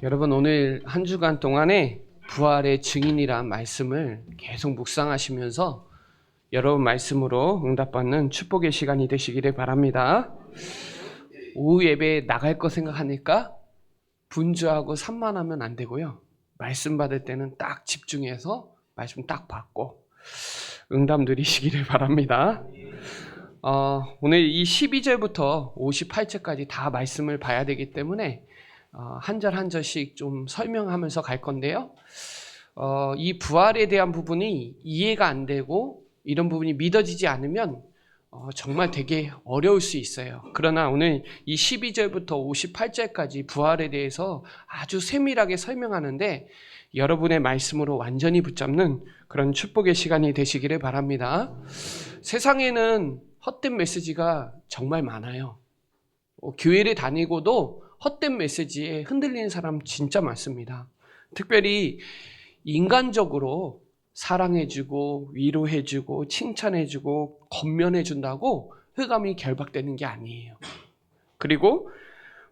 여러분, 오늘 한 주간 동안에 부활의 증인이란 말씀을 계속 묵상하시면서 여러분 말씀으로 응답받는 축복의 시간이 되시기를 바랍니다. 오후 예배에 나갈 거 생각하니까 분주하고 산만하면 안 되고요. 말씀 받을 때는 딱 집중해서 말씀 딱 받고 응답 누리시기를 바랍니다. 오늘 이 12절부터 58절까지 다 말씀을 봐야 되기 때문에 한 절 한 절씩 좀 설명하면서 갈 건데요. 이 부활에 대한 부분이 이해가 안 되고 이런 부분이 믿어지지 않으면 정말 되게 어려울 수 있어요. 그러나 오늘 이 12절부터 58절까지 부활에 대해서 아주 세밀하게 설명하는데 여러분의 말씀으로 완전히 붙잡는 그런 축복의 시간이 되시기를 바랍니다. 세상에는 헛된 메시지가 정말 많아요. 교회를 다니고도 헛된 메시지에 흔들리는 사람 진짜 많습니다. 특별히 인간적으로 사랑해주고 위로해주고 칭찬해주고 권면해준다고 흑암이 결박되는 게 아니에요. 그리고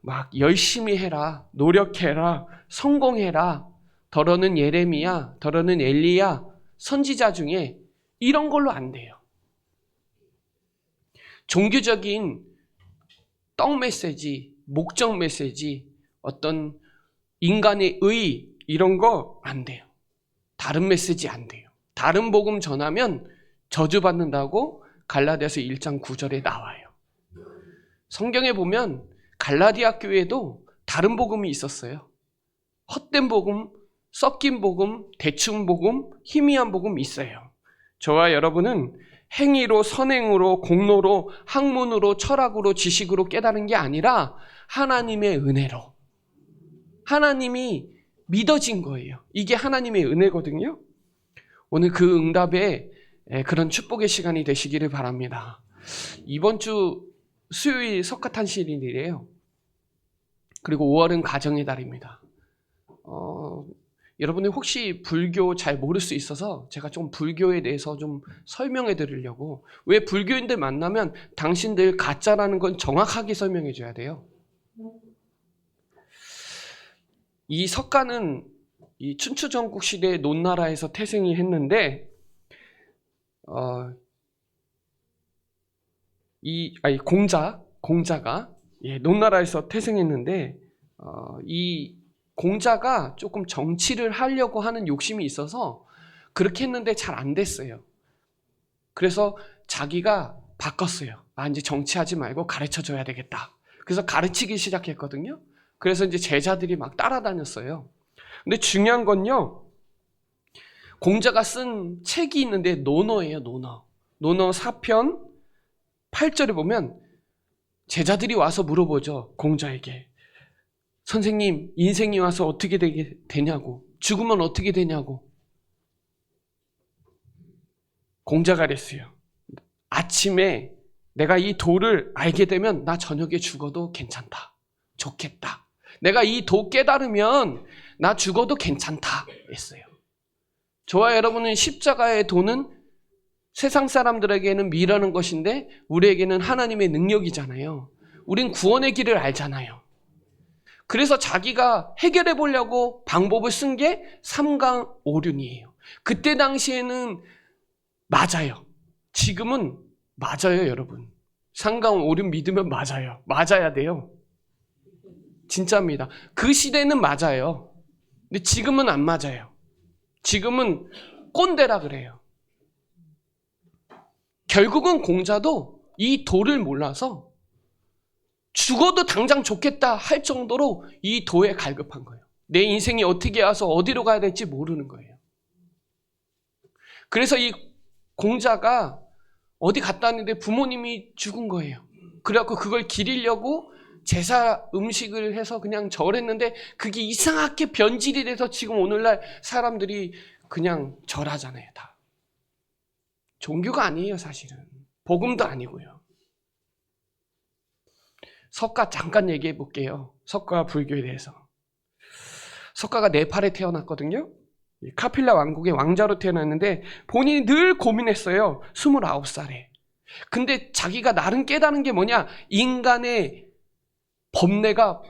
막 열심히 해라, 노력해라, 성공해라, 더러는 예레미야, 더러는 엘리야, 선지자 중에 이런 걸로 안 돼요. 종교적인 떡 메시지, 목적 메시지, 어떤 인간의 의 이런 거 안 돼요. 다른 메시지 안 돼요. 다른 복음 전하면 저주받는다고 갈라디아서 1장 9절에 나와요. 성경에 보면 갈라디아 교회에도 다른 복음이 있었어요. 헛된 복음, 섞인 복음, 대충 복음, 희미한 복음 있어요. 저와 여러분은 행위로, 선행으로, 공로로, 학문으로, 철학으로, 지식으로 깨달은 게 아니라 하나님의 은혜로, 하나님이 믿어진 거예요. 이게 하나님의 은혜거든요. 오늘 그 응답에 그런 축복의 시간이 되시기를 바랍니다. 이번 주 수요일 석가탄신일이래요. 그리고 5월은 가정의 달입니다. 여러분이 혹시 불교 잘 모를 수 있어서 제가 좀 불교에 대해서 좀 설명해 드리려고. 왜 불교인들 만나면 당신들 가짜라는 건 정확하게 설명해 줘야 돼요. 이 석가는 이 춘추전국 시대의 논나라에서 태생이 했는데 공자가 논나라에서 태생했는데 이 공자가 조금 정치를 하려고 하는 욕심이 있어서 그렇게 했는데 잘 안 됐어요. 그래서 자기가 바꿨어요. 이제 정치하지 말고 가르쳐줘야 되겠다. 그래서 가르치기 시작했거든요. 그래서 이제 제자들이 막 따라다녔어요. 근데 중요한 건요, 공자가 쓴 책이 있는데 논어예요. 논어 4편 8절에 보면 제자들이 와서 물어보죠. 공자에게. 선생님, 인생이 와서 어떻게 되냐고. 죽으면 어떻게 되냐고. 공자가 그랬어요. 아침에 내가 이 도를 알게 되면 나 저녁에 죽어도 괜찮다. 좋겠다. 내가 이 도 깨달으면 나 죽어도 괜찮다 했어요. 저와 여러분은 십자가의 도는 세상 사람들에게는 미라는 것인데 우리에게는 하나님의 능력이잖아요. 우린 구원의 길을 알잖아요. 그래서 자기가 해결해 보려고 방법을 쓴 게 삼강오륜이에요. 그때 당시에는 맞아요. 지금은 맞아요, 여러분. 삼강오륜 믿으면 맞아요. 맞아야 돼요. 진짜입니다. 그 시대는 맞아요. 근데 지금은 안 맞아요. 지금은 꼰대라 그래요. 결국은 공자도 이 도를 몰라서 죽어도 당장 좋겠다 할 정도로 이 도에 갈급한 거예요. 내 인생이 어떻게 와서 어디로 가야 될지 모르는 거예요. 그래서 이 공자가 어디 갔다 왔는데 부모님이 죽은 거예요. 그래갖고 그걸 기리려고 제사 음식을 해서 그냥 절했는데 그게 이상하게 변질이 돼서 지금 오늘날 사람들이 그냥 절하잖아요. 다. 종교가 아니에요, 사실은. 복음도 아니고요. 석가 잠깐 얘기해 볼게요. 석가 불교에 대해서. 석가가 네팔에 태어났거든요. 카필라 왕국의 왕자로 태어났는데 본인이 늘 고민했어요. 29살에. 근데 자기가 나름 깨달은 게 뭐냐? 인간의 법례가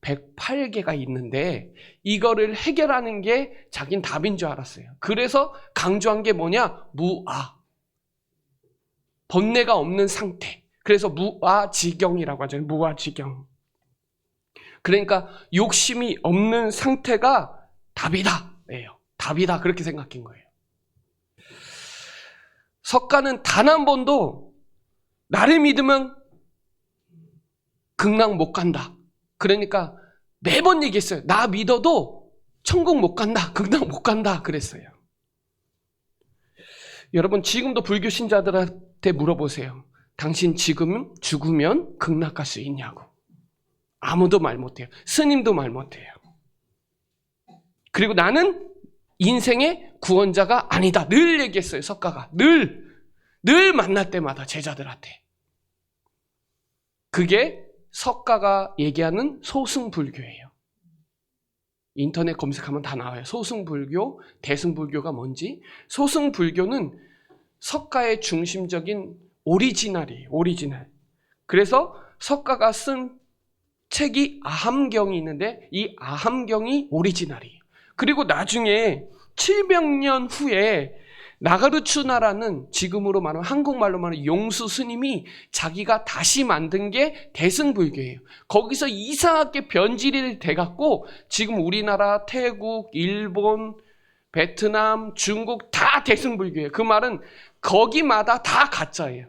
108개가 있는데 이거를 해결하는 게 자긴 답인 줄 알았어요. 그래서 강조한 게 뭐냐? 무아. 번뇌가 없는 상태. 그래서 무아지경이라고 하죠. 무아지경. 그러니까 욕심이 없는 상태가 답이다. 예요. 답이다. 그렇게 생각한 거예요. 석가는 단 한 번도 나를 믿으면 극락 못 간다. 그러니까 매번 얘기했어요. 나 믿어도 천국 못 간다. 극락 못 간다. 그랬어요. 여러분 지금도 불교 신자들한테 물어보세요. 당신 지금 죽으면 극락 갈 수 있냐고. 아무도 말 못해요. 스님도 말 못해요. 그리고 나는 인생의 구원자가 아니다. 늘 얘기했어요. 석가가. 늘 만날 때마다 제자들한테. 그게 석가가 얘기하는 소승불교예요. 인터넷 검색하면 다 나와요. 소승불교, 대승불교가 뭔지. 소승불교는 석가의 중심적인 오리지널이에요. 오리지널. 그래서 석가가 쓴 책이 아함경이 있는데 이 아함경이 오리지널이에요. 그리고 나중에 700년 후에 나가르추나라는 지금으로 말하면 한국말로 말하면 용수 스님이 자기가 다시 만든 게 대승불교예요. 거기서 이상하게 변질이 돼갖고 지금 우리나라, 태국, 일본, 베트남, 중국 다 대승불교예요. 그 말은 거기마다 다 가짜예요.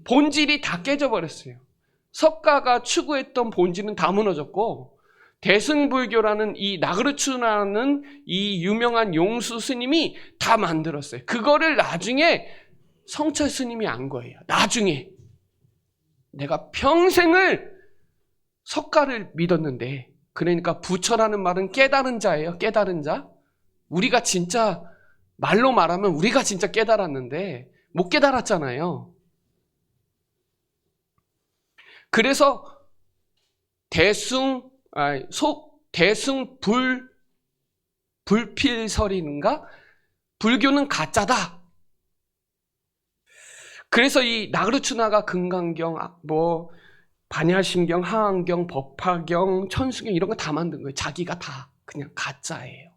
본질이 다 깨져버렸어요. 석가가 추구했던 본질은 다 무너졌고 대승불교라는 이 나그르추나라는 이 유명한 용수 스님이 다 만들었어요. 그거를 나중에 성철 스님이 안 거예요. 나중에 내가 평생을 석가를 믿었는데, 그러니까 부처라는 말은 깨달은 자예요. 깨달은 자. 우리가 진짜 말로 말하면 우리가 진짜 깨달았는데 못 깨달았잖아요. 그래서 불필설인가? 불교는 가짜다. 그래서 이 나그르추나가 금강경, 반야심경, 하안경, 법화경, 천수경 이런 거 다 만든 거예요. 자기가 다 그냥 가짜예요.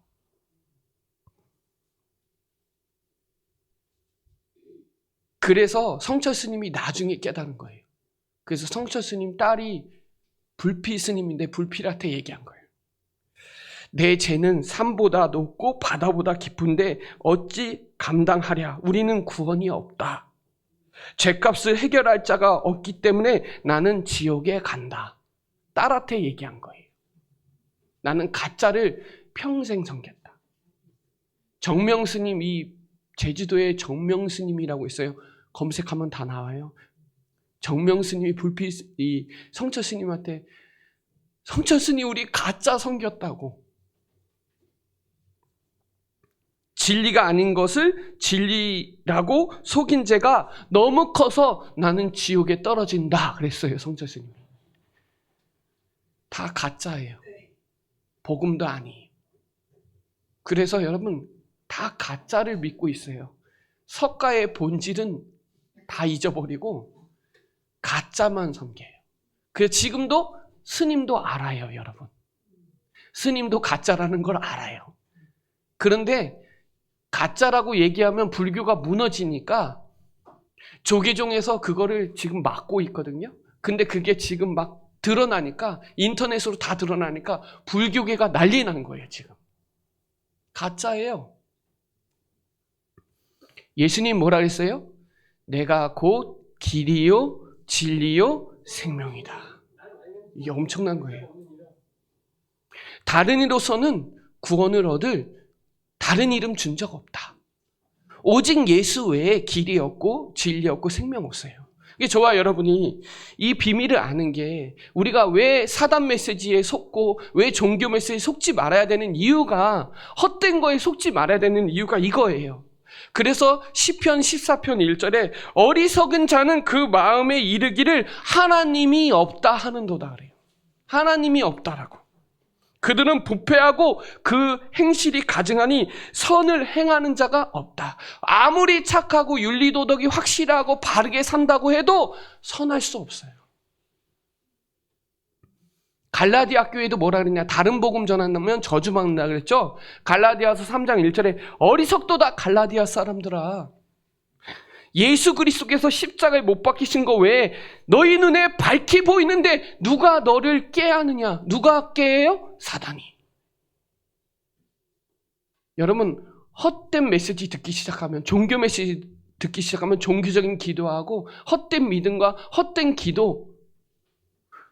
그래서 성철 스님이 나중에 깨달은 거예요. 그래서 성철 스님 딸이 불필 스님인데 불필한테 얘기한 거예요. 내 죄는 산보다 높고 바다보다 깊은데 어찌 감당하랴. 우리는 구원이 없다. 죄값을 해결할 자가 없기 때문에 나는 지옥에 간다. 딸한테 얘기한 거예요. 나는 가짜를 평생 섬겼다. 정명스님, 이 제주도에 정명스님이라고 있어요. 검색하면 다 나와요. 정명스님이 이 성철스님한테 성철스님 우리 가짜 섬겼다고. 진리가 아닌 것을 진리라고 속인 죄가 너무 커서 나는 지옥에 떨어진다 그랬어요. 성철스님이. 다 가짜예요. 복음도 아니에요. 그래서 여러분 다 가짜를 믿고 있어요. 석가의 본질은 다 잊어버리고 가짜만 섬겨요. 그래서 지금도 스님도 알아요, 여러분. 스님도 가짜라는 걸 알아요. 그런데 가짜라고 얘기하면 불교가 무너지니까 조계종에서 그거를 지금 막고 있거든요. 근데 그게 지금 막 드러나니까, 인터넷으로 다 드러나니까 불교계가 난리 난 거예요, 지금. 가짜예요. 예수님 뭐라 그랬어요? 내가 곧 길이요, 진리요, 생명이다. 이게 엄청난 거예요. 다른 이로서는 구원을 얻을 다른 이름 준 적 없다. 오직 예수 외에 길이 없고 진리 없고 생명 없어요. 이게 저와 여러분이 이 비밀을 아는 게, 우리가 왜 사단 메시지에 속고 왜 종교 메시지에 속지 말아야 되는 이유가, 헛된 거에 속지 말아야 되는 이유가 이거예요. 그래서 시편 14편 1절에 어리석은 자는 그 마음에 이르기를 하나님이 없다 하는도다 그래요. 하나님이 없다라고. 그들은 부패하고 그 행실이 가증하니 선을 행하는 자가 없다. 아무리 착하고 윤리도덕이 확실하고 바르게 산다고 해도 선할 수 없어요. 갈라디아 교회도 뭐라 그랬냐? 다른 복음 전한다면 저주받는다 그랬죠? 갈라디아서 3장 1절에 어리석도다 갈라디아 사람들아. 예수 그리스도께서 십자가에 못 박히신 거 외에 너희 눈에 밝히 보이는데 누가 너를 깨하느냐? 누가 깨해요? 사단이. 여러분, 헛된 메시지 듣기 시작하면, 종교 메시지 듣기 시작하면 종교적인 기도하고 헛된 믿음과 헛된 기도,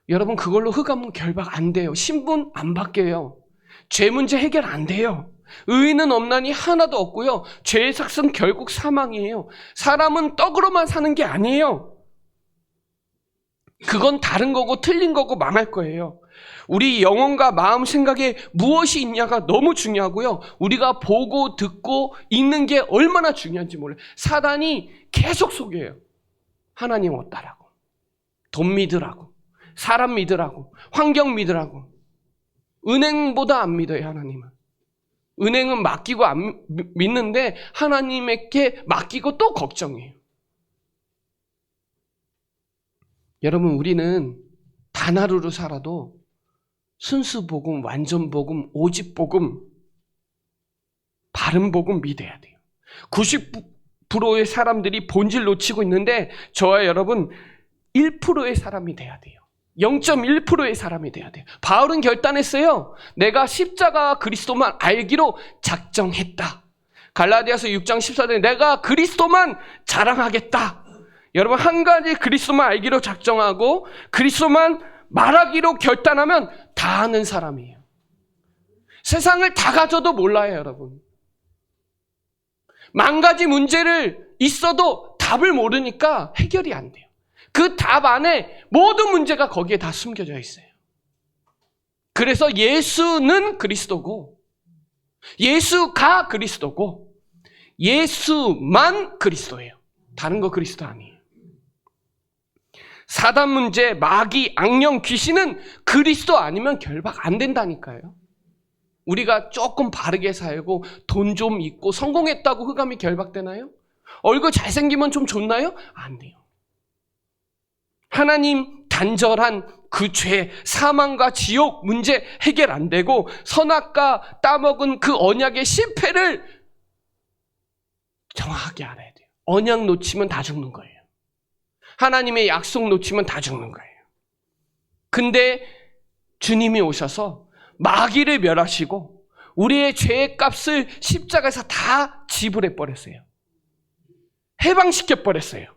여러분 그걸로 흑암문 결박 안 돼요. 신분 안 바뀌어요. 죄 문제 해결 안 돼요. 의인은 없나니 하나도 없고요. 죄의 삭은 결국 사망이에요. 사람은 떡으로만 사는 게 아니에요. 그건 다른 거고 틀린 거고 망할 거예요. 우리 영혼과 마음 생각에 무엇이 있냐가 너무 중요하고요. 우리가 보고 듣고 읽는 게 얼마나 중요한지 몰라요. 사단이 계속 속여요. 하나님 없다라고, 돈 믿으라고, 사람 믿으라고, 환경 믿으라고. 은행보다 안 믿어요, 하나님은. 은행은 맡기고 안 믿는데 하나님에게 맡기고 또 걱정해요. 여러분, 우리는 단 하루로 살아도 순수 복음, 완전 복음, 오직 복음, 바른 복음 믿어야 돼요. 90%의 사람들이 본질 놓치고 있는데 저와 여러분 1%의 사람이 돼야 돼요. 0.1%의 사람이 돼야 돼요. 바울은 결단했어요. 내가 십자가 그리스도만 알기로 작정했다. 갈라디아서 6장 14절에 내가 그리스도만 자랑하겠다. 여러분, 한 가지 그리스도만 알기로 작정하고 그리스도만 말하기로 결단하면 다 아는 사람이에요. 세상을 다 가져도 몰라요, 여러분. 만 가지 문제를 있어도 답을 모르니까 해결이 안 돼요. 그 답 안에 모든 문제가 거기에 다 숨겨져 있어요. 그래서 예수는 그리스도고, 예수가 그리스도고, 예수만 그리스도예요. 다른 거 그리스도 아니에요. 사단 문제, 마귀, 악령, 귀신은 그리스도 아니면 결박 안 된다니까요. 우리가 조금 바르게 살고 돈 좀 있고 성공했다고 흑암이 결박되나요? 얼굴 잘생기면 좀 좋나요? 안 돼요. 하나님 단절한 그 죄, 사망과 지옥 문제 해결 안 되고 선악과 따먹은 그 언약의 실패를 정확하게 알아야 돼요. 언약 놓치면 다 죽는 거예요. 하나님의 약속 놓치면 다 죽는 거예요. 근데 주님이 오셔서 마귀를 멸하시고 우리의 죄의 값을 십자가에서 다 지불해 버렸어요. 해방시켜 버렸어요.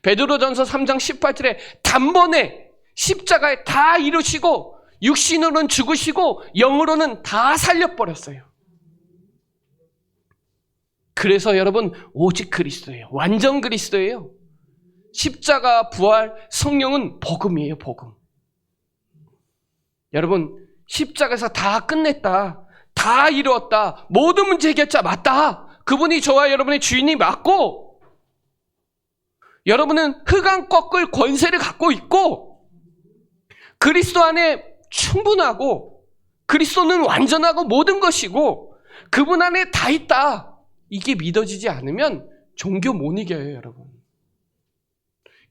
베드로전서 3장 18절에 단번에 십자가에 다 이루시고 육신으로는 죽으시고 영으로는 다 살려버렸어요. 그래서 여러분 오직 그리스도예요. 완전 그리스도예요. 십자가, 부활, 성령은 복음이에요. 복음. 여러분, 십자가에서 다 끝냈다, 다 이루었다, 모든 문제 해결자 맞다, 그분이 저와 여러분의 주인이 맞고 여러분은 흑암 꺾을 권세를 갖고 있고 그리스도 안에 충분하고 그리스도는 완전하고 모든 것이고 그분 안에 다 있다. 이게 믿어지지 않으면 종교 못 이겨요, 여러분.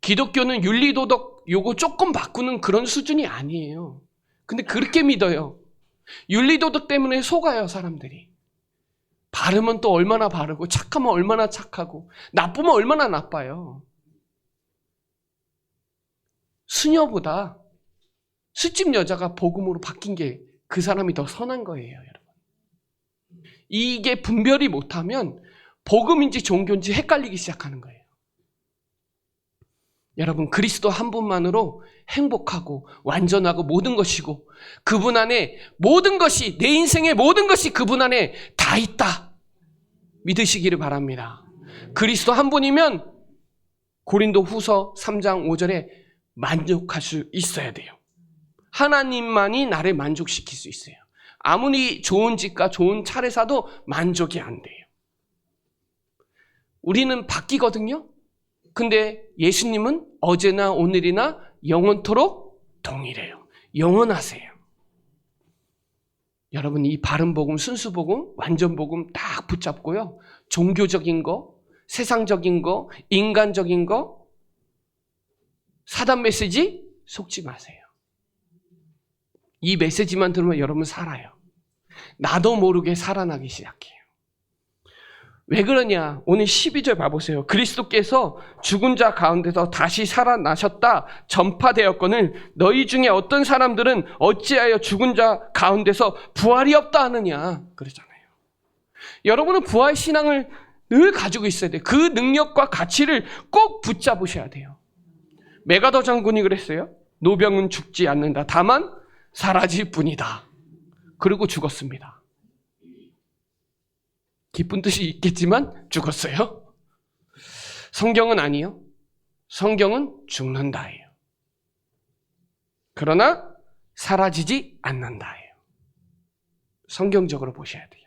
기독교는 윤리도덕 요거 조금 바꾸는 그런 수준이 아니에요. 근데 그렇게 믿어요. 윤리도덕 때문에 속아요, 사람들이. 바르면 또 얼마나 바르고 착하면 얼마나 착하고 나쁘면 얼마나 나빠요. 수녀보다 술집 여자가 복음으로 바뀐 게 그 사람이 더 선한 거예요, 여러분. 이게 분별이 못하면 복음인지 종교인지 헷갈리기 시작하는 거예요. 여러분, 그리스도 한 분만으로 행복하고 완전하고 모든 것이고 그분 안에 모든 것이, 내 인생의 모든 것이 그분 안에 다 있다 믿으시기를 바랍니다. 그리스도 한 분이면 고린도 후서 3장 5절에 만족할 수 있어야 돼요. 하나님만이 나를 만족시킬 수 있어요. 아무리 좋은 집과 좋은 차를 사도 만족이 안 돼요. 우리는 바뀌거든요. 근데 예수님은 어제나 오늘이나 영원토록 동일해요. 영원하세요. 여러분, 이 바른 복음, 순수 복음, 완전 복음 딱 붙잡고요. 종교적인 거, 세상적인 거, 인간적인 거, 사단 메시지 속지 마세요. 이 메시지만 들으면 여러분 살아요. 나도 모르게 살아나기 시작해요. 왜 그러냐? 오늘 12절 봐보세요. 그리스도께서 죽은 자 가운데서 다시 살아나셨다 전파되었거늘 너희 중에 어떤 사람들은 어찌하여 죽은 자 가운데서 부활이 없다 하느냐 그러잖아요. 여러분은 부활 신앙을 늘 가지고 있어야 돼요. 그 능력과 가치를 꼭 붙잡으셔야 돼요. 메가더 장군이 그랬어요. 노병은 죽지 않는다. 다만 사라질 뿐이다. 그리고 죽었습니다. 기쁜 뜻이 있겠지만 죽었어요. 성경은 아니요. 성경은 죽는다예요. 그러나 사라지지 않는다예요. 성경적으로 보셔야 돼요.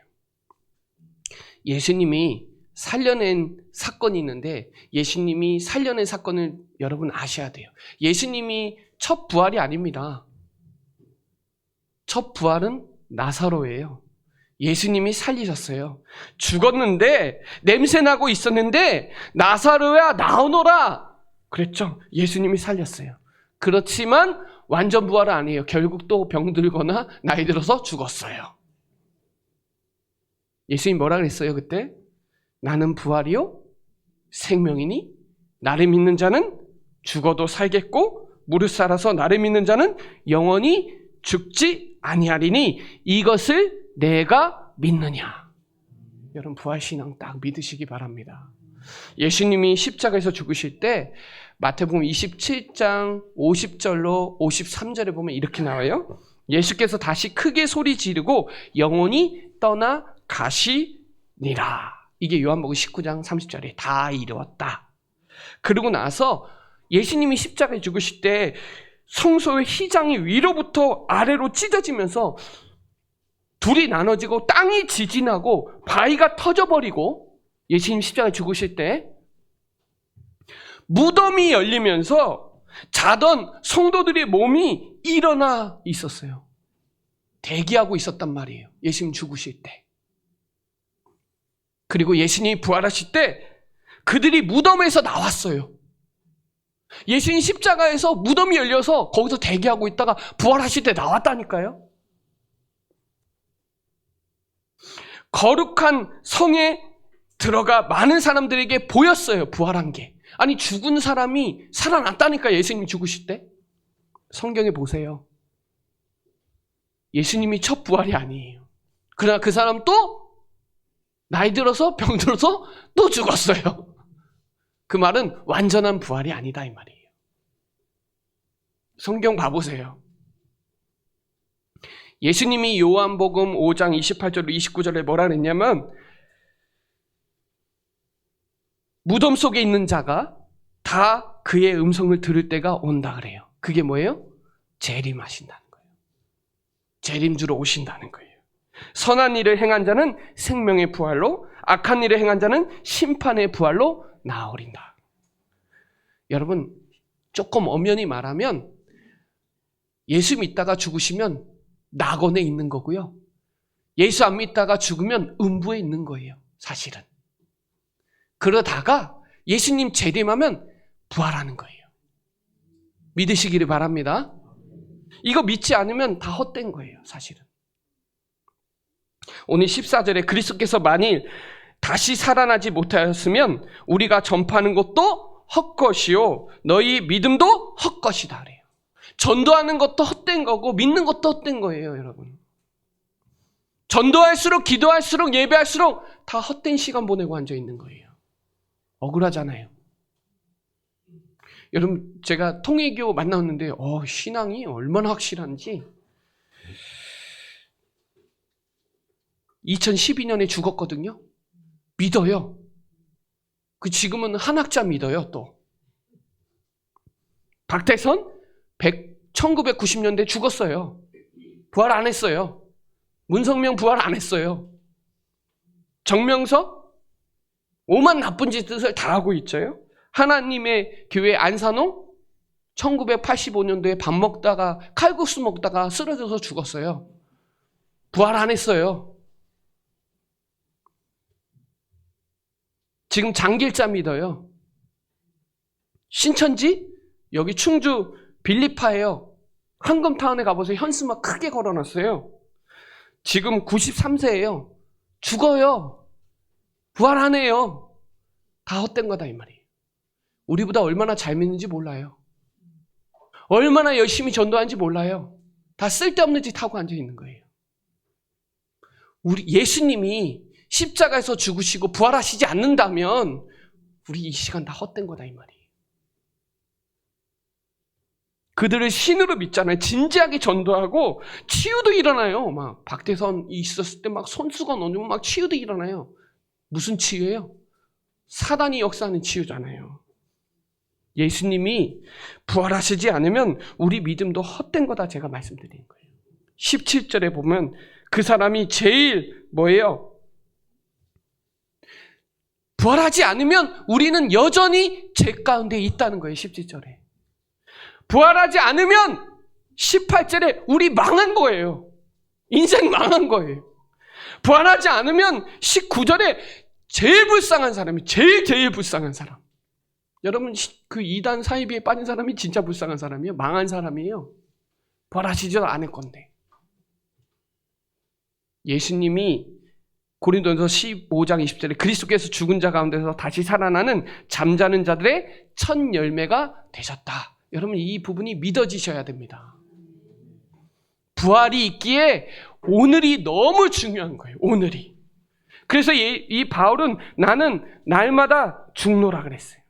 예수님이 살려낸 사건이 있는데 예수님이 살려낸 사건을 여러분 아셔야 돼요. 예수님이 첫 부활이 아닙니다. 첫 부활은 나사로예요. 예수님이 살리셨어요. 죽었는데 냄새나고 있었는데 나사로야 나오너라 그랬죠. 예수님이 살렸어요. 그렇지만 완전 부활은 아니에요. 결국 또 병들거나 나이 들어서 죽었어요. 예수님 뭐라 그랬어요 그때? 나는 부활이요 생명이니 나를 믿는 자는 죽어도 살겠고 무릇 살아서 나를 믿는 자는 영원히 죽지 아니하리니 이것을 내가 믿느냐. 여러분 부활신앙 딱 믿으시기 바랍니다. 예수님이 십자가에서 죽으실 때 마태복음 27장 50절로 53절에 보면 이렇게 나와요. 예수께서 다시 크게 소리 지르고 영원히 떠나 가시니라. 이게 요한복음 19장 30절에 다 이루었다. 그러고 나서 예수님이 십자가에 죽으실 때 성소의 휘장이 위로부터 아래로 찢어지면서 둘이 나눠지고 땅이 지진하고 바위가 터져버리고 예수님 십자가에 죽으실 때 무덤이 열리면서 자던 성도들의 몸이 일어나 있었어요. 대기하고 있었단 말이에요. 예수님 죽으실 때. 그리고 예수님이 부활하실 때 그들이 무덤에서 나왔어요. 예수님 십자가에서 무덤이 열려서 거기서 대기하고 있다가 부활하실 때 나왔다니까요. 거룩한 성에 들어가 많은 사람들에게 보였어요. 부활한 게. 아니 죽은 사람이 살아났다니까 예수님이 죽으실 때. 성경에 보세요. 예수님이 첫 부활이 아니에요. 그러나 그 사람 또 나이 들어서 병 들어서 또 죽었어요. 그 말은 완전한 부활이 아니다 이 말이에요. 성경 봐보세요. 예수님이 요한복음 5장 28절로 29절에 뭐라 그랬냐면 무덤 속에 있는 자가 다 그의 음성을 들을 때가 온다 그래요. 그게 뭐예요? 재림하신다는 거예요. 재림주로 오신다는 거예요. 선한 일을 행한 자는 생명의 부활로 악한 일을 행한 자는 심판의 부활로 나아오린다. 여러분 조금 엄연히 말하면 예수 믿다가 죽으시면 낙원에 있는 거고요. 예수 안 믿다가 죽으면 음부에 있는 거예요. 사실은. 그러다가 예수님 재림하면 부활하는 거예요. 믿으시기를 바랍니다. 이거 믿지 않으면 다 헛된 거예요. 사실은. 오늘 14절에 그리스도께서 만일 다시 살아나지 못하였으면 우리가 전파하는 것도 헛것이요 너희 믿음도 헛것이다 그래요. 전도하는 것도 헛된 거고 믿는 것도 헛된 거예요. 여러분. 전도할수록 기도할수록 예배할수록 다 헛된 시간 보내고 앉아있는 거예요. 억울하잖아요. 여러분 제가 통일교 만났는데 신앙이 얼마나 확실한지 2012년에 죽었거든요. 믿어요. 지금은 한학자 믿어요. 또 박태선 1990년대 죽었어요. 부활 안 했어요. 문성명 부활 안 했어요. 정명석 오만 나쁜 짓을 다 하고 있죠. 하나님의 교회 안산홍 1985년도에 밥 먹다가 칼국수 먹다가 쓰러져서 죽었어요. 부활 안 했어요. 지금 장길자 믿어요. 신천지 여기 충주 빌리파예요. 황금타운에 가보세요. 현수막 크게 걸어놨어요. 지금 93세예요. 죽어요. 부활 안 해요. 다 헛된 거다 이 말이에요. 우리보다 얼마나 잘 믿는지 몰라요. 얼마나 열심히 전도하는지 몰라요. 다 쓸데없는 짓 하고 앉아있는 거예요. 우리 예수님이 십자가에서 죽으시고 부활하시지 않는다면 우리 이 시간 다 헛된 거다 이 말이에요. 그들을 신으로 믿잖아요. 진지하게 전도하고 치유도 일어나요. 막 박대선 있었을 때 막 손수건 얹으면 막 치유도 일어나요. 무슨 치유예요? 사단이 역사하는 치유잖아요. 예수님이 부활하시지 않으면 우리 믿음도 헛된 거다 제가 말씀드린 거예요. 17절에 보면 그 사람이 제일 뭐예요? 부활하지 않으면 우리는 여전히 죄 가운데 있다는 거예요. 17절에. 부활하지 않으면 18절에 우리 망한 거예요. 인생 망한 거예요. 부활하지 않으면 19절에 제일 불쌍한 사람이 제일 불쌍한 사람. 여러분 그 이단 사이비에 빠진 사람이 진짜 불쌍한 사람이에요. 망한 사람이에요. 부활하시지도 않을 건데. 예수님이 고린도전서 15장 20절에 그리스도께서 죽은 자 가운데서 다시 살아나는 잠자는 자들의 첫 열매가 되셨다. 여러분 이 부분이 믿어지셔야 됩니다. 부활이 있기에 오늘이 너무 중요한 거예요. 오늘이. 그래서 이 바울은 나는 날마다 죽노라 그랬어요.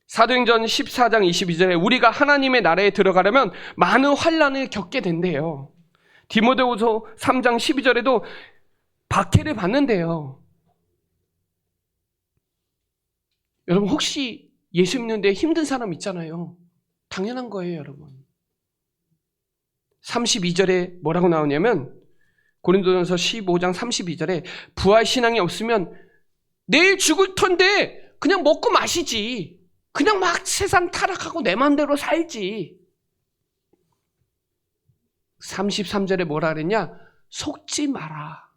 사도행전 14장 22절에 우리가 하나님의 나라에 들어가려면 많은 환난을 겪게 된대요. 디모데후서 3장 12절에도 박해를 받는데요. 여러분 혹시 예수 믿는데 힘든 사람 있잖아요. 당연한 거예요, 여러분. 32절에 뭐라고 나오냐면 고린도전서 15장 32절에 부활 신앙이 없으면 내일 죽을 텐데 그냥 먹고 마시지. 그냥 막 세상 타락하고 내 마음대로 살지. 33절에 뭐라 그랬냐? 속지 마라.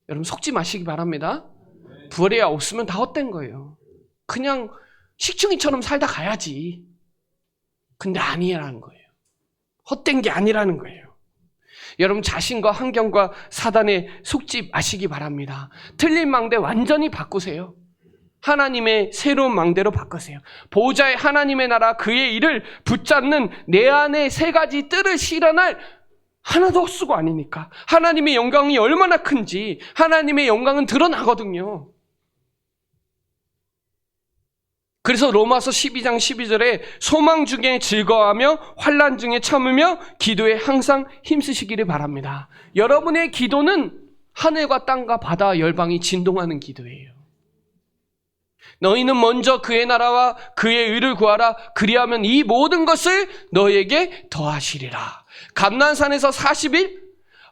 여러분 속지 마시기 바랍니다. 부활이 없으면 다 헛된 거예요. 그냥 식충이처럼 살다 가야지. 근데 아니라는 거예요. 헛된 게 아니라는 거예요. 여러분 자신과 환경과 사단에 속지 마시기 바랍니다. 틀린 망대 완전히 바꾸세요. 하나님의 새로운 망대로 바꾸세요. 보좌의 하나님의 나라 그의 일을 붙잡는 내 안에 세 가지 뜰을 실현할 하나도 헛수고 아니니까. 하나님의 영광이 얼마나 큰지 하나님의 영광은 드러나거든요. 그래서 로마서 12장 12절에 소망 중에 즐거워하며 환난 중에 참으며 기도에 항상 힘쓰시기를 바랍니다. 여러분의 기도는 하늘과 땅과 바다 열방이 진동하는 기도예요. 너희는 먼저 그의 나라와 그의 의를 구하라. 그리하면 이 모든 것을 너희에게 더하시리라. 감난산에서 40일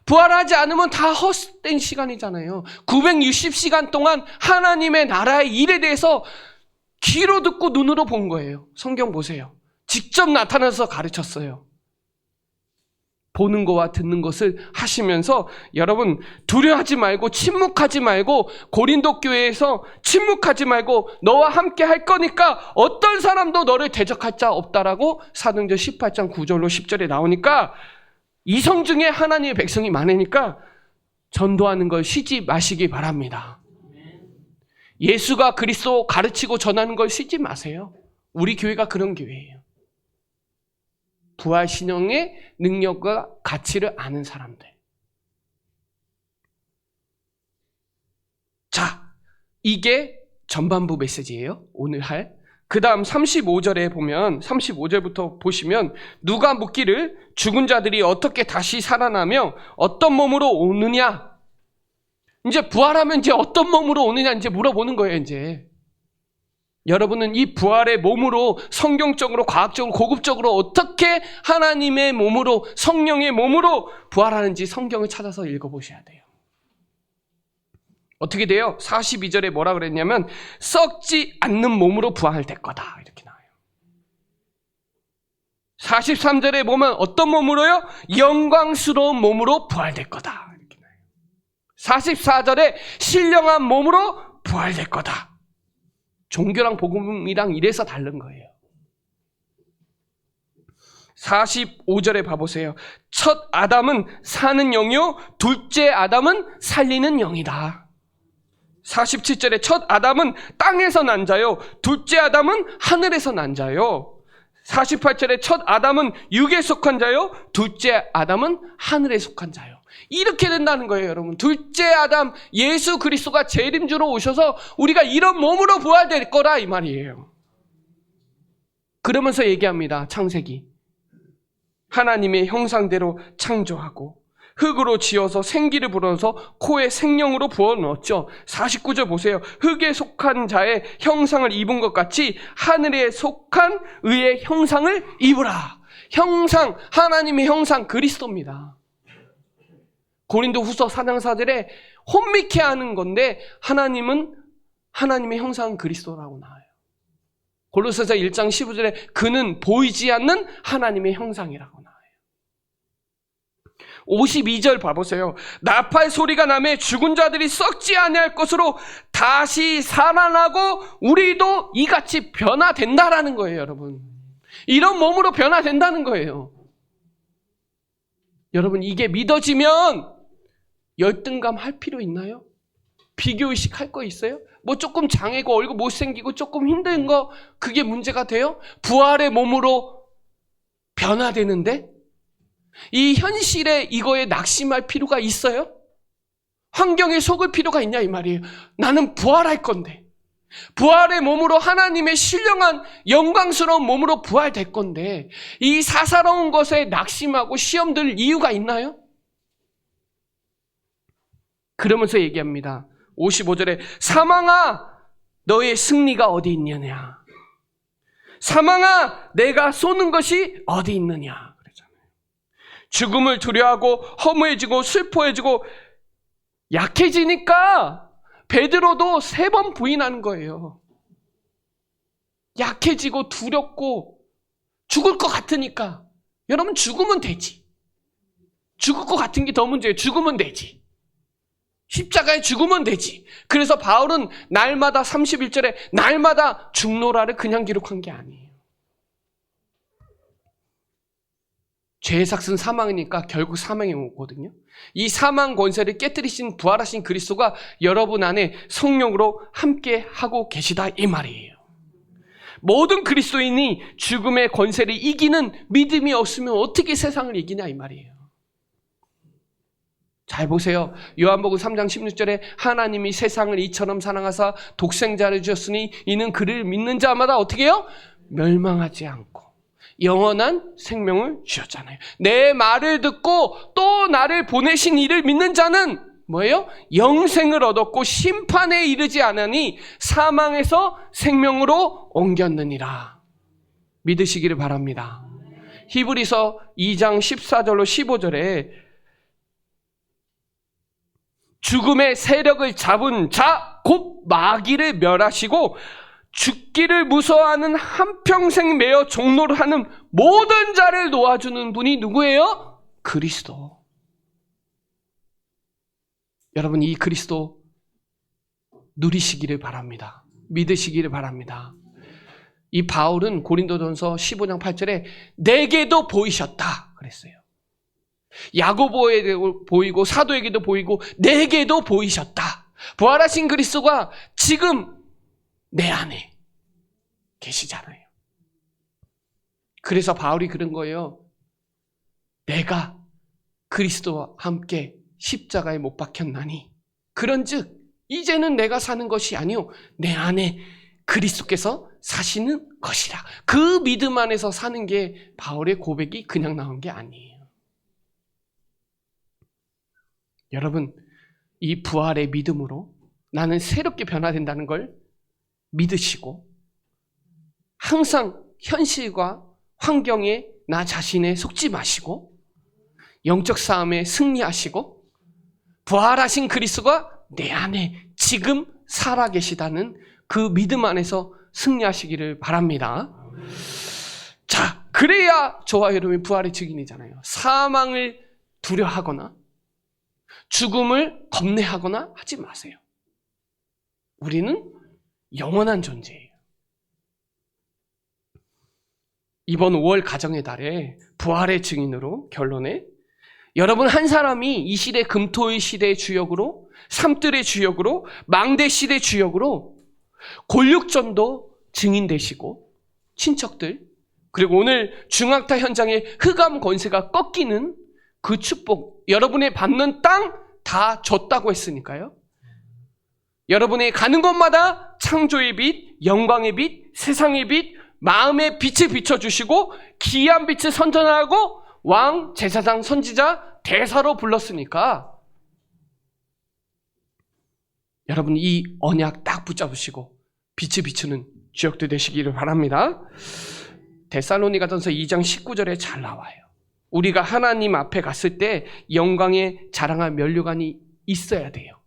부활하지 않으면 다 헛된 시간이잖아요. 960시간 동안 하나님의 나라의 일에 대해서 귀로 듣고 눈으로 본 거예요. 성경 보세요. 직접 나타나서 가르쳤어요. 보는 것과 듣는 것을 하시면서 여러분 두려워하지 말고 침묵하지 말고 고린도 교회에서 침묵하지 말고 너와 함께 할 거니까 어떤 사람도 너를 대적할 자 없다라고 사도행전 18장 9절로 10절에 나오니까 이성 중에 하나님의 백성이 많으니까 전도하는 걸 쉬지 마시기 바랍니다. 예수가 그리스도 가르치고 전하는 걸 쉬지 마세요. 우리 교회가 그런 교회예요. 부활 신앙의 능력과 가치를 아는 사람들. 자, 이게 전반부 메시지예요. 오늘 할. 그 다음 35절에 보면 35절부터 보시면 누가 묻기를 죽은 자들이 어떻게 다시 살아나며 어떤 몸으로 오느냐. 이제 부활하면 이제 어떤 몸으로 오느냐 이제 물어보는 거예요. 이제 여러분은 이 부활의 몸으로 성경적으로 과학적으로 고급적으로 어떻게 하나님의 몸으로 성령의 몸으로 부활하는지 성경을 찾아서 읽어보셔야 돼요. 어떻게 돼요? 42절에 뭐라 그랬냐면 썩지 않는 몸으로 부활될 거다 이렇게 나와요. 43절에 보면 어떤 몸으로요? 영광스러운 몸으로 부활될 거다. 44절에 신령한 몸으로 부활될 거다. 종교랑 복음이랑 이래서 다른 거예요. 45절에 봐보세요. 첫 아담은 사는 영이요 둘째 아담은 살리는 영이다. 47절에 첫 아담은 땅에서 난 자요 둘째 아담은 하늘에서 난 자요. 48절에 첫 아담은 육에 속한 자요 둘째 아담은 하늘에 속한 자요. 이렇게 된다는 거예요, 여러분. 둘째 아담 예수 그리스도가 재림주로 오셔서 우리가 이런 몸으로 부활될 거라 이 말이에요. 그러면서 얘기합니다. 창세기 하나님의 형상대로 창조하고 흙으로 지어서 생기를 불어서 코에 생명으로 부어넣었죠. 49절 보세요. 흙에 속한 자의 형상을 입은 것 같이 하늘에 속한 의의 형상을 입으라. 형상, 하나님의 형상 그리스도입니다. 고린도 후서 4장 4절에 혼미케 하는 건데 하나님은 하나님의 형상은 그리스도라고 나와요. 골로새서 1장 15절에 그는 보이지 않는 하나님의 형상이라고 나와요. 52절 봐보세요. 나팔 소리가 나매 죽은 자들이 썩지 아니할 것으로 다시 살아나고 우리도 이같이 변화된다라는 거예요, 여러분. 이런 몸으로 변화된다는 거예요. 여러분, 이게 믿어지면 열등감 할 필요 있나요? 비교의식 할 거 있어요? 뭐 조금 장애고 얼굴 못생기고 조금 힘든 거 그게 문제가 돼요? 부활의 몸으로 변화되는데 이 현실에 이거에 낙심할 필요가 있어요? 환경에 속을 필요가 있냐 이 말이에요. 나는 부활할 건데 부활의 몸으로 하나님의 신령한 영광스러운 몸으로 부활될 건데 이 사사로운 것에 낙심하고 시험 들 이유가 있나요? 그러면서 얘기합니다. 55절에 사망아 너의 승리가 어디 있느냐. 사망아 내가 쏘는 것이 어디 있느냐. 그러잖아요. 죽음을 두려워하고 허무해지고 슬퍼해지고 약해지니까 베드로도 3번 부인하는 거예요. 약해지고 두렵고 죽을 것 같으니까. 여러분 죽으면 되지. 죽을 것 같은 게 더 문제예요. 죽으면 되지. 십자가에 죽으면 되지. 그래서 바울은 날마다 31절에 날마다 죽노라를 그냥 기록한 게 아니에요. 죄의 삭은 사망이니까 결국 사망이 오거든요. 이 사망 권세를 깨뜨리신 부활하신 그리스도가 여러분 안에 성령으로 함께 하고 계시다 이 말이에요. 모든 그리스도인이 죽음의 권세를 이기는 믿음이 없으면 어떻게 세상을 이기냐 이 말이에요. 잘 보세요. 요한복음 3장 16절에 하나님이 세상을 이처럼 사랑하사 독생자를 주셨으니 이는 그를 믿는 자마다 어떻게 해요? 멸망하지 않고 영원한 생명을 주셨잖아요. 내 말을 듣고 또 나를 보내신 이를 믿는 자는 뭐예요? 영생을 얻었고 심판에 이르지 않으니 사망에서 생명으로 옮겼느니라. 믿으시기를 바랍니다. 히브리서 2장 14절로 15절에 죽음의 세력을 잡은 자, 곧 마귀를 멸하시고 죽기를 무서워하는 한평생 매어 종노를 하는 모든 자를 놓아주는 분이 누구예요? 그리스도. 여러분 이 그리스도 누리시기를 바랍니다. 믿으시기를 바랍니다. 이 바울은 고린도전서 15장 8절에 내게도 보이셨다 그랬어요. 야고보에게도 보이고 사도에게도 보이고 내게도 보이셨다. 부활하신 그리스도가 지금 내 안에 계시잖아요. 그래서 바울이 그런 거예요. 내가 그리스도와 함께 십자가에 못 박혔나니 그런즉 이제는 내가 사는 것이 아니요 내 안에 그리스도께서 사시는 것이라. 그 믿음 안에서 사는 게 바울의 고백이 그냥 나온 게 아니에요. 여러분 이 부활의 믿음으로 나는 새롭게 변화된다는 걸 믿으시고 항상 현실과 환경에 나 자신에 속지 마시고 영적 싸움에 승리하시고 부활하신 그리스도가 내 안에 지금 살아계시다는 그 믿음 안에서 승리하시기를 바랍니다. 자, 그래야 저와 여러분이 부활의 증인이잖아요. 사망을 두려워하거나 죽음을 겁내하거나 하지 마세요. 우리는 영원한 존재예요. 이번 5월 가정의 달에 부활의 증인으로 결론에 여러분 한 사람이 이 시대 금토의 시대의 주역으로 삼뜰의 주역으로 망대 시대 주역으로 골육전도 증인되시고 친척들 그리고 오늘 중앙타 현장의 흑암 권세가 꺾이는 그 축복 여러분의 받는 땅 다 줬다고 했으니까요. 여러분이 가는 곳마다 창조의 빛, 영광의 빛, 세상의 빛, 마음의 빛을 비춰주시고 기이한 빛을 선전하고 왕, 제사장, 선지자, 대사로 불렀으니까 여러분 이 언약 딱 붙잡으시고 빛을 비추는 주역들 되시기를 바랍니다. 데살로니가전서 2장 19절에 잘 나와요. 우리가 하나님 앞에 갔을 때 영광에 자랑할 면류관이 있어야 돼요.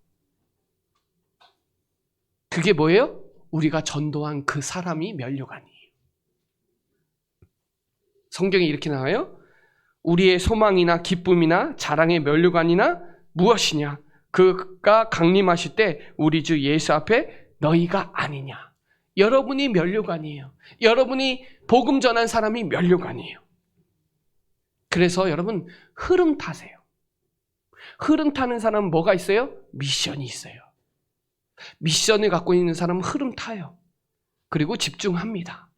그게 뭐예요? 우리가 전도한 그 사람이 면류관이에요. 성경에 이렇게 나와요. 우리의 소망이나 기쁨이나 자랑의 면류관이나 무엇이냐? 그가 강림하실 때 우리 주 예수 앞에 너희가 아니냐? 여러분이 면류관이에요. 여러분이 복음 전한 사람이 면류관이에요. 그래서 여러분 흐름 타세요. 흐름 타는 사람은 뭐가 있어요? 미션이 있어요. 미션을 갖고 있는 사람은 흐름 타요. 그리고 집중합니다.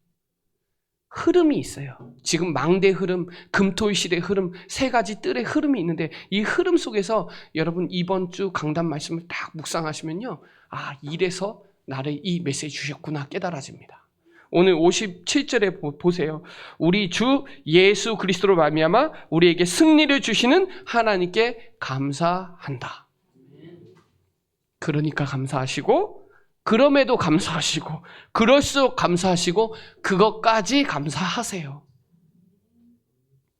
흐름이 있어요. 지금 망대 흐름, 금토의 시대 흐름, 세 가지 뜰의 흐름이 있는데 이 흐름 속에서 여러분 이번 주 강단 말씀을 딱 묵상하시면요. 아, 이래서 나를 이 메시지 주셨구나 깨달아집니다. 오늘 57절에 보세요. 우리 주 예수 그리스도로 말미암아 우리에게 승리를 주시는 하나님께 감사한다. 그러니까 감사하시고 그럼에도 감사하시고 그럴수록 감사하시고 그것까지 감사하세요.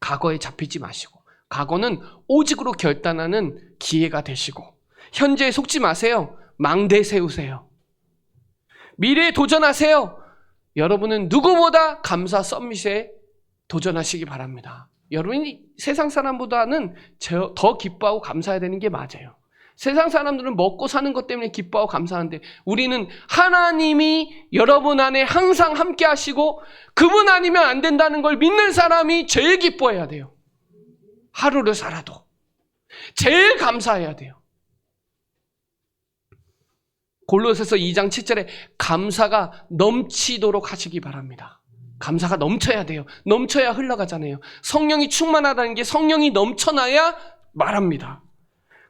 과거에 잡히지 마시고 과거는 오직으로 결단하는 기회가 되시고 현재에 속지 마세요. 망대 세우세요. 미래에 도전하세요. 여러분은 누구보다 감사 서밋에 도전하시기 바랍니다. 여러분이 세상 사람보다는 더 기뻐하고 감사해야 되는 게 맞아요. 세상 사람들은 먹고 사는 것 때문에 기뻐하고 감사하는데 우리는 하나님이 여러분 안에 항상 함께 하시고 그분 아니면 안 된다는 걸 믿는 사람이 제일 기뻐해야 돼요. 하루를 살아도 제일 감사해야 돼요. 골로새서 2장 7절에 감사가 넘치도록 하시기 바랍니다. 감사가 넘쳐야 돼요. 넘쳐야 흘러가잖아요. 성령이 충만하다는 게 성령이 넘쳐나야 말합니다.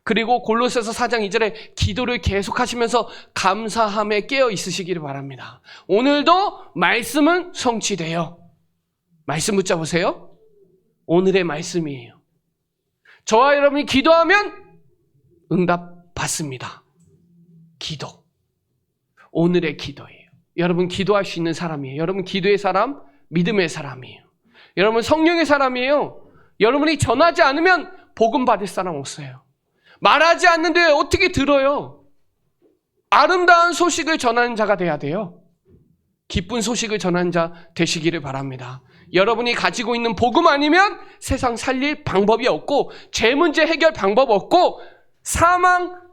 그리고 골로새서 4장 2절에 기도를 계속하시면서 감사함에 깨어 있으시기를 바랍니다. 오늘도 말씀은 성취돼요. 말씀 붙잡으세요. 오늘의 말씀이에요. 저와 여러분이 기도하면 응답 받습니다. 기도. 오늘의 기도예요. 여러분 기도할 수 있는 사람이에요. 여러분 기도의 사람, 믿음의 사람이에요. 여러분 성령의 사람이에요. 여러분이 전하지 않으면 복음 받을 사람 없어요. 말하지 않는데 어떻게 들어요? 아름다운 소식을 전하는 자가 돼야 돼요. 기쁜 소식을 전하는 자 되시기를 바랍니다. 여러분이 가지고 있는 복음 아니면 세상 살릴 방법이 없고 죄 문제 해결 방법 없고 사망,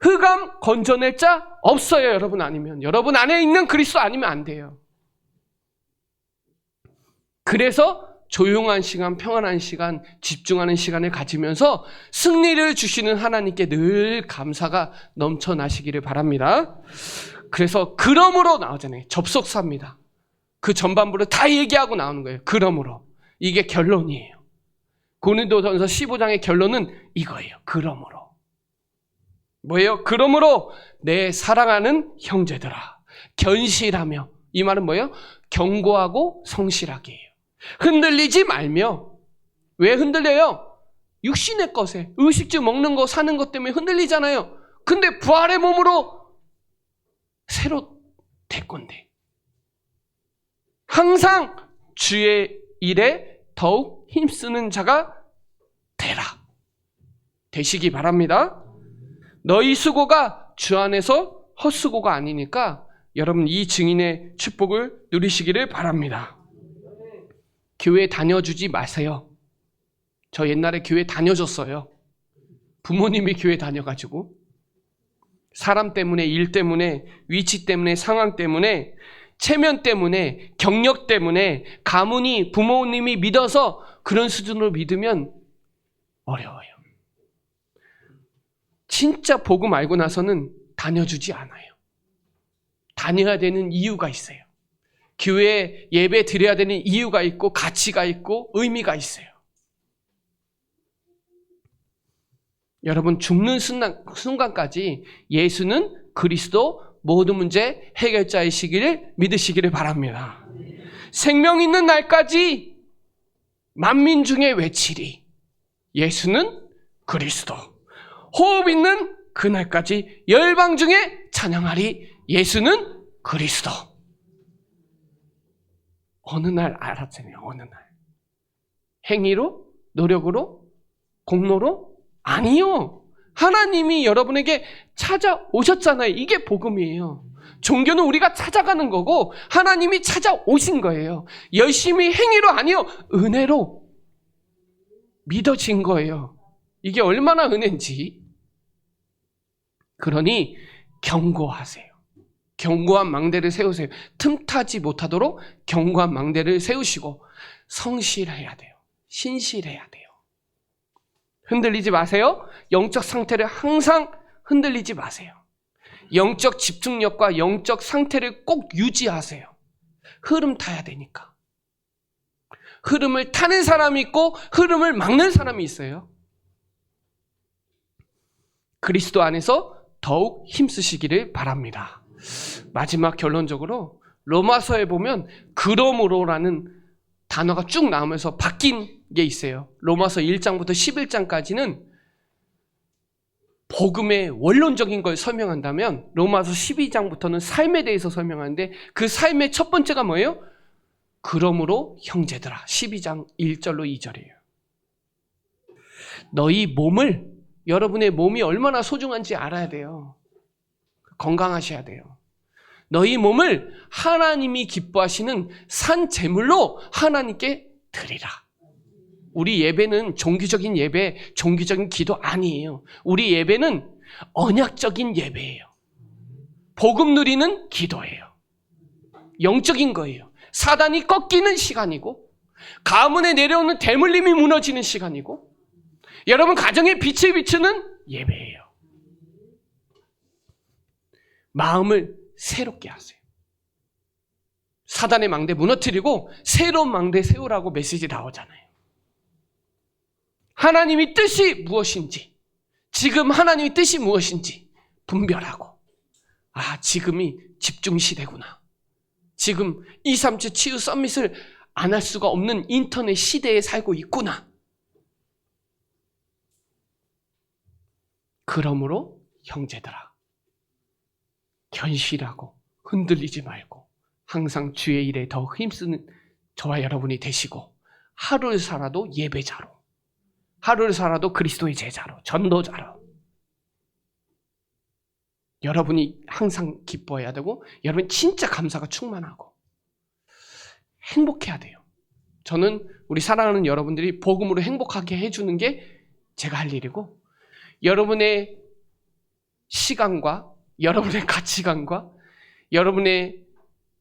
흑암 건져낼 자 없어요. 여러분 아니면. 여러분 안에 있는 그리스도 아니면 안 돼요. 그래서 조용한 시간, 평안한 시간, 집중하는 시간을 가지면서 승리를 주시는 하나님께 늘 감사가 넘쳐나시기를 바랍니다. 그래서 그러므로 나오잖아요. 접속사입니다. 그 전반부를 다 얘기하고 나오는 거예요. 그러므로. 이게 결론이에요. 고린도전서 15장의 결론은 이거예요. 그러므로. 뭐예요? 그러므로 내 사랑하는 형제들아 견실하며 이 말은 뭐예요? 견고하고 성실하게 해요. 흔들리지 말며. 왜 흔들려요? 육신의 것에 의식주 먹는 거 사는 것 때문에 흔들리잖아요. 근데 부활의 몸으로 새로 될 건데 항상 주의 일에 더욱 힘쓰는 자가 되라. 되시기 바랍니다. 너희 수고가 주 안에서 헛수고가 아니니까 여러분 이 증인의 축복을 누리시기를 바랍니다. 교회 다녀주지 마세요. 저 옛날에 교회 다녀줬어요. 부모님이 교회 다녀가지고 사람 때문에 일 때문에 위치 때문에 상황 때문에 체면 때문에, 경력 때문에, 가문이, 부모님이 믿어서 그런 수준으로 믿으면 어려워요. 진짜 복음 알고 나서는 다녀주지 않아요. 다녀야 되는 이유가 있어요. 교회에 예배 드려야 되는 이유가 있고 가치가 있고 의미가 있어요. 여러분, 죽는 순간까지 예수는 그리스도 모든 문제 해결자이시기를 믿으시기를 바랍니다. 생명 있는 날까지 만민 중에 외치리 예수는 그리스도. 호흡 있는 그날까지 열방 중에 찬양하리 예수는 그리스도. 어느 날 알았잖아요. 어느 날. 행위로? 노력으로? 공로로? 아니요. 하나님이 여러분에게 찾아오셨잖아요. 이게 복음이에요. 종교는 우리가 찾아가는 거고 하나님이 찾아오신 거예요. 열심히 행위로 아니요. 은혜로 믿어진 거예요. 이게 얼마나 은혜인지. 그러니 경고하세요. 견고한 망대를 세우세요. 틈타지 못하도록 견고한 망대를 세우시고 성실해야 돼요. 신실해야 돼요. 흔들리지 마세요. 영적 상태를 항상 흔들리지 마세요. 영적 집중력과 영적 상태를 꼭 유지하세요. 흐름 타야 되니까. 흐름을 타는 사람이 있고 흐름을 막는 사람이 있어요. 그리스도 안에서 더욱 힘쓰시기를 바랍니다. 마지막 결론적으로 로마서에 보면 그러므로라는 단어가 쭉 나오면서 바뀐 게 있어요. 로마서 1장부터 11장까지는 복음의 원론적인 걸 설명한다면 로마서 12장부터는 삶에 대해서 설명하는데 그 삶의 첫 번째가 뭐예요? 그러므로 형제들아. 12장 1절로 2절이에요. 너희 몸을, 여러분의 몸이 얼마나 소중한지 알아야 돼요. 건강하셔야 돼요. 너희 몸을 하나님이 기뻐하시는 산 제물로 하나님께 드리라. 우리 예배는 종교적인 예배, 종교적인 기도 아니에요. 우리 예배는 언약적인 예배예요. 복음 누리는 기도예요. 영적인 거예요. 사단이 꺾이는 시간이고 가문에 내려오는 대물림이 무너지는 시간이고 여러분 가정에 빛을 비추는 예배예요. 마음을 새롭게 하세요. 사단의 망대 무너뜨리고 새로운 망대 세우라고 메시지 나오잖아요. 하나님의 뜻이 무엇인지, 지금 하나님의 뜻이 무엇인지 분별하고, 아, 지금이 집중 시대구나. 지금 237 치유 서밋을 안 할 수가 없는 인터넷 시대에 살고 있구나. 그러므로 형제들아, 견실하고 흔들리지 말고 항상 주의 일에 더 힘쓰는 저와 여러분이 되시고 하루를 살아도 예배자로, 하루를 살아도 그리스도의 제자로, 전도자로 여러분이 항상 기뻐해야 되고 여러분 진짜 감사가 충만하고 행복해야 돼요. 저는 우리 사랑하는 여러분들이 복음으로 행복하게 해주는 게 제가 할 일이고 여러분의 시간과 여러분의 가치관과 여러분의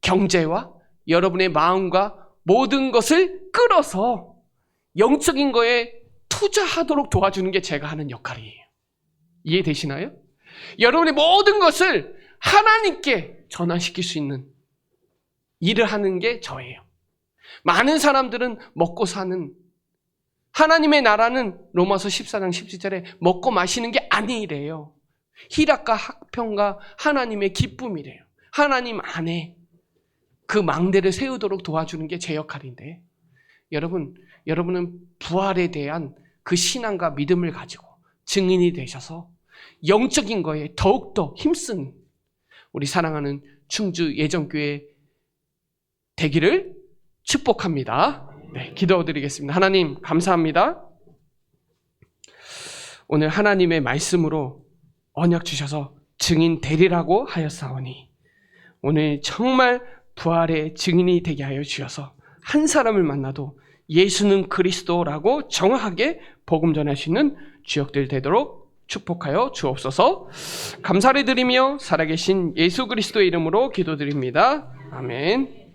경제와 여러분의 마음과 모든 것을 끌어서 영적인 거에 투자하도록 도와주는 게 제가 하는 역할이에요. 이해되시나요? 여러분의 모든 것을 하나님께 전환시킬 수 있는 일을 하는 게 저예요. 많은 사람들은 먹고 사는, 하나님의 나라는 로마서 14장 17절에 먹고 마시는 게 아니래요. 희락과 학평과 하나님의 기쁨이래요. 하나님 안에 그 망대를 세우도록 도와주는 게 제 역할인데 여러분은 부활에 대한 그 신앙과 믿음을 가지고 증인이 되셔서 영적인 거에 더욱더 힘쓴 우리 사랑하는 충주 예정교회 되기를 축복합니다. 네, 기도드리겠습니다. 하나님 감사합니다. 오늘 하나님의 말씀으로 언약 주셔서 증인 되리라고 하였사오니 오늘 정말 부활의 증인이 되게 하여 주셔서 한 사람을 만나도 예수는 그리스도라고 정확하게 복음 전할 수 있는 주역들 되도록 축복하여 주옵소서. 감사를 드리며 살아계신 예수 그리스도의 이름으로 기도드립니다. 아멘.